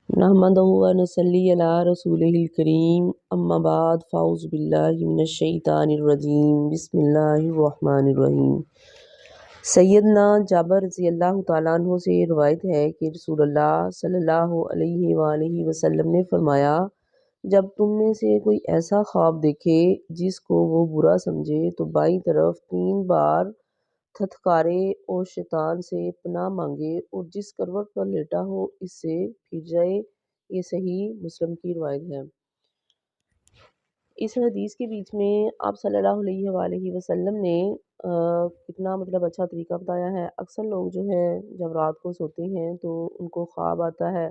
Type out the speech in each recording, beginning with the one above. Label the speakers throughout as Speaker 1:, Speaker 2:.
Speaker 1: नहमदहु व नसल्ली अला रसूलिहिल करीम अम्मा बाद फ़ाउज़ु बिल्लाहि मिनश शैतानिर रजीम बिस्मिल्लाहिर रहमानिर रहीम। सैयदना जाबर रज़ियल्लाहु तआला अन्हु से रिवायत है कि रसूलुल्लाह सल्लल्लाहु अलैहि वआलिहि वसल्लम ने फरमाया, जब तुम में से कोई ऐसा ख्वाब देखे जिसको वो बुरा समझे तो बाईं तरफ 3 बार थतकारे और शैतान से पनाह मांगे और जिस करवट पर लेटा हो इससे फिर जाए। ये सही मुस्लिम की रिवायत है। इस हदीस के बीच में आप सल्लल्लाहु अलैहि वसल्लम ने कितना मतलब अच्छा तरीका बताया है। अक्सर लोग जो है जब रात को सोते हैं तो उनको ख्वाब आता है,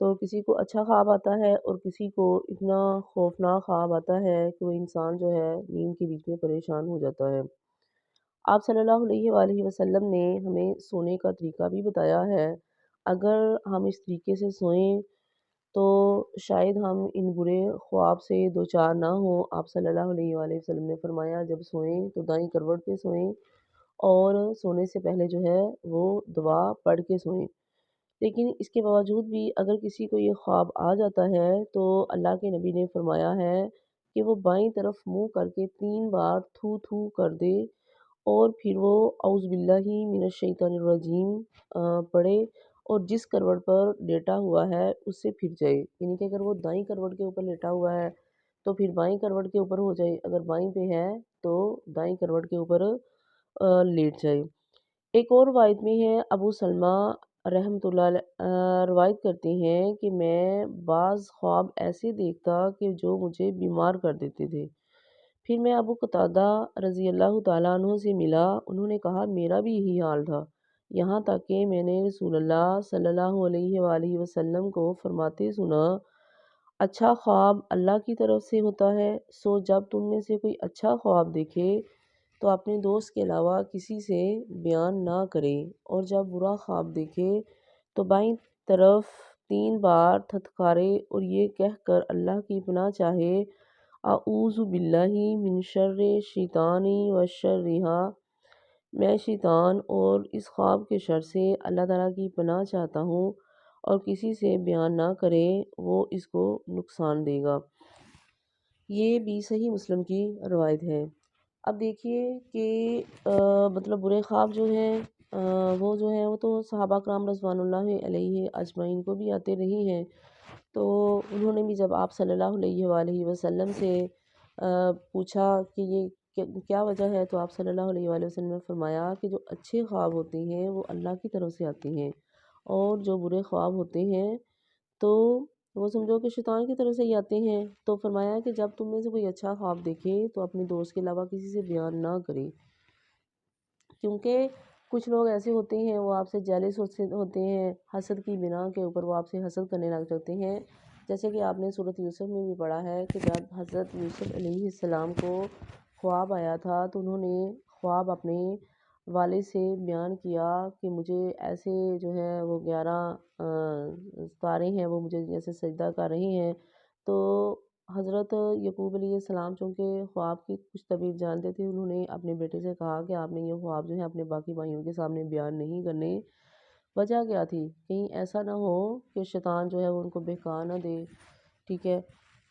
Speaker 1: तो किसी को अच्छा ख्वाब आता है और किसी को इतना खौफनाक ख्वाब आता है कि वो इंसान जो है नींद के बीच में परेशान हो जाता है। आप सल्लल्लाहु अलैहि वसल्लम ने हमें सोने का तरीका भी बताया है। अगर हम इस तरीके से सोएं तो शायद हम इन बुरे ख्वाब से दो चार ना हों। आप सल्लल्लाहु अलैहि वसल्लम ने फरमाया, जब सोएं तो दाईं करवट पे सोएं और सोने से पहले जो है वो दुआ पढ़ के सोएं। लेकिन इसके बावजूद भी अगर किसी को ये ख्वाब आ जाता है तो अल्लाह के नबी ने फरमाया है कि वो बाईं तरफ मुँह करके 3 बार थू थू कर दे और फिर वो औज़ु बिल्लाहि मिनश शैतानिर रजीम पढ़े और जिस करवट पर लेटा हुआ है उससे फिर जाए। यानी कि अगर वो दाईं करवट के ऊपर लेटा हुआ है तो फिर बाईं करवट के ऊपर हो जाए, अगर बाईं पे है तो दाईं करवट के ऊपर लेट जाए। एक और रिवायत में है, अबू सलमा रहमतुल्लाह रिवायत करते हैं कि मैं बाज़ ख्वाब ऐसे देखता कि जो मुझे बीमार कर देते थे। फिर मैं अबू कतादा रज़ियल्लाहु ताला अन्हु से मिला, उन्होंने कहा मेरा भी यही हाल था। यहाँ तक कि मैंने रसूलुल्लाह सल्लल्लाहु अलैहि वसल्लम को फरमाते सुना, अच्छा ख्वाब अल्लाह की तरफ से होता है, सो जब तुम में से कोई अच्छा ख्वाब देखे तो अपने दोस्त के अलावा किसी से बयान ना करे और जब बुरा ख्वाब देखे तो बाईं तरफ 3 बार थतकारे और ये कहकर अल्लाह की पनाह चाहे, आऊज़ु बिल्लाहि मिन शर्रि शैतानी व शर्रिहा। मैं शैतान और इस ख्वाब के शर से अल्लाह ताला की पनाह चाहता हूँ और किसी से बयान ना करे, वो इसको नुकसान देगा। ये भी सही मुस्लिम की रवायत है। अब देखिए कि मतलब बुरे ख्वाब जो हैं वो जो है वो तो सहाबा कराम रज़वानुल्लाहि अलैहि अजमईन को भी आते रही हैं। तो उन्होंने भी जब आप सल्लल्लाहु अलैहि वसल्लम से पूछा कि ये क्या वजह है, तो आप सल्लल्लाहु अलैहि वसल्लम ने फरमाया कि जो अच्छे ख्वाब होते हैं वो अल्लाह की तरफ से आते हैं और जो बुरे ख्वाब होते हैं तो वो समझो कि शैतान की तरफ से ही आते हैं। तो फरमाया कि जब तुम में से कोई अच्छा ख्वाब देखे तो अपने दोस्त के अलावा किसी से बयान ना करे, क्योंकि कुछ लोग ऐसे होते हैं वो आपसे जेलस होते हैं, हसद की बिना के ऊपर वो आपसे हसद करने लग जाते हैं। जैसे कि आपने सूरत यूसुफ में भी पढ़ा है कि जब हज़रत यूसुफ अलैहिस्सलाम को ख्वाब आया था तो उन्होंने ख्वाब अपने वालिद से बयान किया कि मुझे ऐसे जो है वो 11 तारे हैं वो मुझे जैसे सजदा कर रहे हैं। तो हज़रत यकूब अलैहिस्सलाम चूँकि ख्वाब की कुछ तबीर जानते थे, उन्होंने अपने बेटे से कहा कि आपने ये ख्वाब जो है अपने बाकी भाइयों के सामने बयान नहीं करने। वजह क्या थी? कहीं ऐसा ना हो कि शैतान जो है वो उनको बहका ना दे। ठीक है?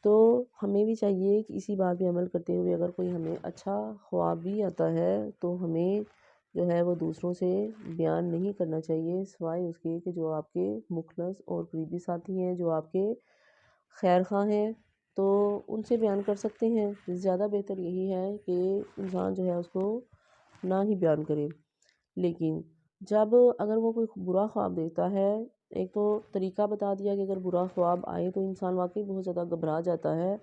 Speaker 1: तो हमें भी चाहिए कि इसी बात पे अमल करते हुए अगर कोई हमें अच्छा ख्वाब भी आता है तो हमें जो है वो दूसरों से बयान नहीं करना चाहिए, सिवाय उसके कि जो आपके मुखलस और करीबी साथी हैं, जो आपके खैर ख़्वाह हैं, तो उनसे बयान कर सकते हैं। ज़्यादा बेहतर यही है कि इंसान जो है उसको ना ही बयान करे। लेकिन जब अगर वो कोई बुरा ख्वाब देखता है, एक तो तरीका बता दिया कि अगर बुरा ख्वाब आए तो इंसान वाकई बहुत ज़्यादा घबरा जाता है,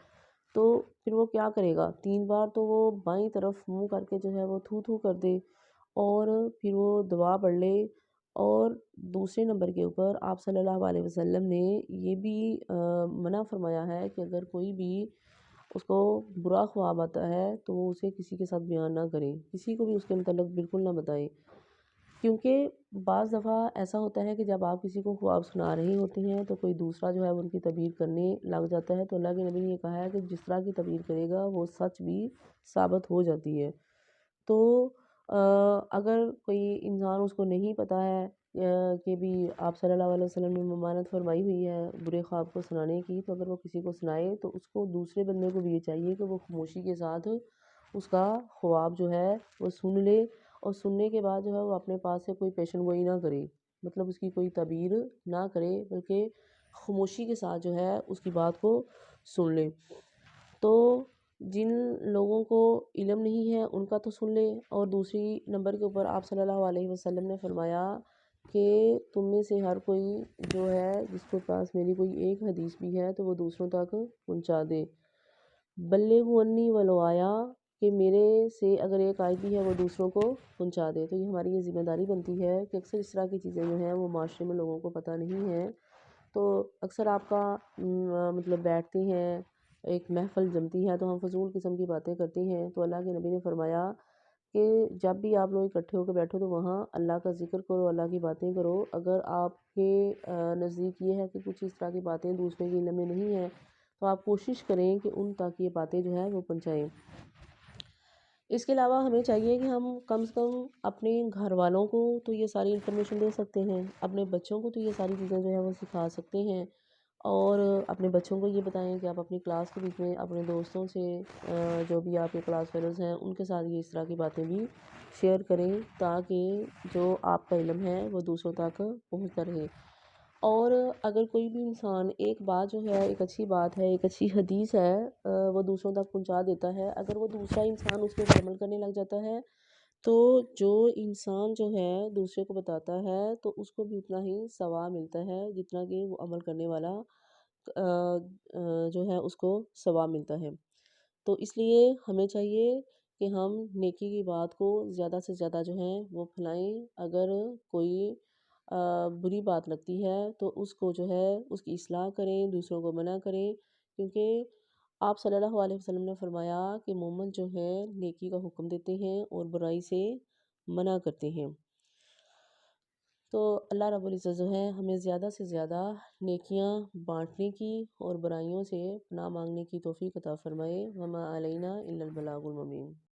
Speaker 1: तो फिर वो क्या करेगा? 3 बार तो वो बाईं तरफ मुँह करके जो है वो थू थू कर दे और फिर वो दुआ पढ़ ले। और दूसरे नंबर के ऊपर आप सल्लल्लाहु अलैहि वसल्लम ने ये भी मना फरमाया है कि अगर कोई भी उसको बुरा ख्वाब आता है तो वो उसे किसी के साथ बयान ना करे, किसी को भी उसके मतलब बिल्कुल ना बताए। क्योंकि बाज़ दफ़ा ऐसा होता है कि जब आप किसी को ख्वाब सुना रही होती हैं तो कोई दूसरा जो है वो उनकी तबीर करने लग जाता है। तो अल्लाह के नबी ने ये कहा है कि जिस तरह की तबीर करेगा वो सच भी साबित हो जाती है। तो अगर कोई इंसान उसको नहीं पता है کہ بھی آپ صلی اللہ علیہ وسلم نے ممانعت فرمائی ہوئی ہے برے خواب کو سنانے کی، تو اگر وہ کسی کو سنائے تو اس کو دوسرے بندے کو بھی یہ چاہیے کہ وہ خاموشی کے ساتھ اس کا خواب جو ہے وہ سن لے، اور سننے کے بعد جو ہے وہ اپنے پاس سے کوئی پیشن گوئی نہ کرے، مطلب اس کی کوئی تعبیر نہ کرے، بلکہ خاموشی کے ساتھ جو ہے اس کی بات کو سن لے۔ تو جن لوگوں کو علم نہیں ہے ان کا تو سن لے، اور دوسری نمبر کے اوپر آپ صلی اللہ علیہ وسلم نے فرمایا کہ تم میں سے ہر کوئی جو ہے جس کے پاس میری کوئی ایک حدیث بھی ہے تو وہ دوسروں تک پہنچا دے، بلغوا عنی ولو آیا، کہ میرے سے اگر ایک آیت بھی ہے وہ دوسروں کو پہنچا دے۔ تو یہ ہماری یہ ذمہ داری بنتی ہے کہ اکثر اس طرح کی چیزیں جو ہیں وہ معاشرے میں لوگوں کو پتہ نہیں ہیں، تو اکثر آپ کا مطلب بیٹھتے ہیں، ایک محفل جمتی ہے تو ہم فضول قسم کی باتیں کرتے ہیں، تو اللہ کے نبی نے فرمایا کہ جب بھی آپ لوگ اکٹھے ہو کے بیٹھو تو وہاں اللہ کا ذکر کرو، اللہ کی باتیں کرو۔ اگر آپ کے نزدیک یہ ہے کہ کچھ اس طرح کی باتیں دوسرے کے علم میں نہیں ہیں تو آپ کوشش کریں کہ ان تک یہ باتیں جو ہے وہ پہنچائیں۔ اس کے علاوہ ہمیں چاہیے کہ ہم کم سے کم اپنے گھر والوں کو تو یہ ساری انفارمیشن دے سکتے ہیں، اپنے بچوں کو تو یہ ساری چیزیں جو ہے وہ سکھا سکتے ہیں، اور اپنے بچوں کو یہ بتائیں کہ آپ اپنی کلاس کے بیچ میں اپنے دوستوں سے جو بھی آپ کے کلاس فیلوز ہیں ان کے ساتھ یہ اس طرح کی باتیں بھی شیئر کریں، تاکہ جو آپ کا علم ہے وہ دوسروں تک پہنچتا رہے۔ اور اگر کوئی بھی انسان ایک بات جو ہے، ایک اچھی بات ہے، ایک اچھی حدیث ہے، وہ دوسروں تک پہنچا دیتا ہے، اگر وہ دوسرا انسان اس پہ عمل کرنے لگ جاتا ہے تو جو انسان جو ہے دوسرے کو بتاتا ہے تو اس کو بھی اتنا ہی ثواب ملتا ہے جتنا کہ وہ عمل کرنے والا جو ہے اس کو ثواب ملتا ہے۔ تو اس لیے ہمیں چاہیے کہ ہم نیکی کی بات کو زیادہ سے زیادہ جو ہے وہ پھیلائیں۔ اگر کوئی بری بات لگتی ہے تو اس کو جو ہے اس کی اصلاح کریں، دوسروں کو منع کریں، کیونکہ آپ صلی اللہ علیہ وسلم نے فرمایا کہ مومن جو ہے نیکی کا حکم دیتے ہیں اور برائی سے منع کرتے ہیں۔ تو اللہ رب العزت جو ہے ہمیں زیادہ سے زیادہ نیکیاں بانٹنے کی اور برائیوں سے پناہ مانگنے کی توفیق عطا فرمائے۔ وما علینا الا البلاغ المبین۔